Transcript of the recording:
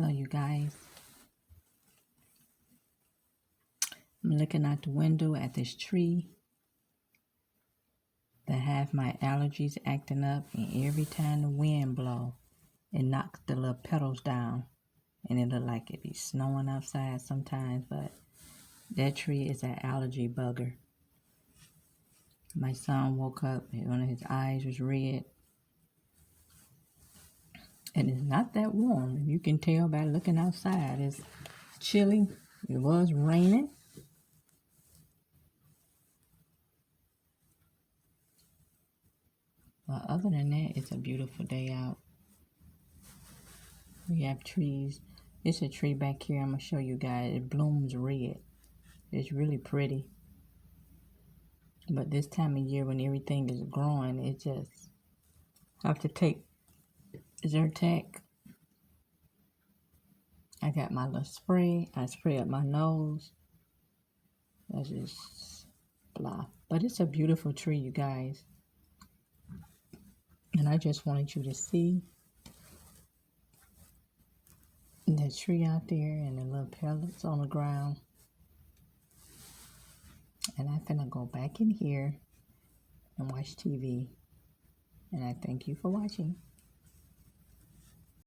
Hello, you guys. I'm looking out the window at this tree that have my allergies acting up, and every time the wind blow, it knocks the little petals down, and it look like it be snowing outside sometimes, but that tree is an allergy bugger. My son woke up and one of his eyes was red, and it's not that warm. You can tell by looking outside. It's chilly. It was raining. But other than that, it's a beautiful day out. We have trees. It's a tree back here. I'm going to show you guys. It blooms red. It's really pretty. But this time of year when everything is growing, it just have to take Zyrtec. I got my little spray. I spray up my nose. That's just blah. But it's a beautiful tree, you guys. And I just wanted you to see that tree out there and the little pellets on the ground. And I'm finna go back in here and watch TV. And I thank you for watching.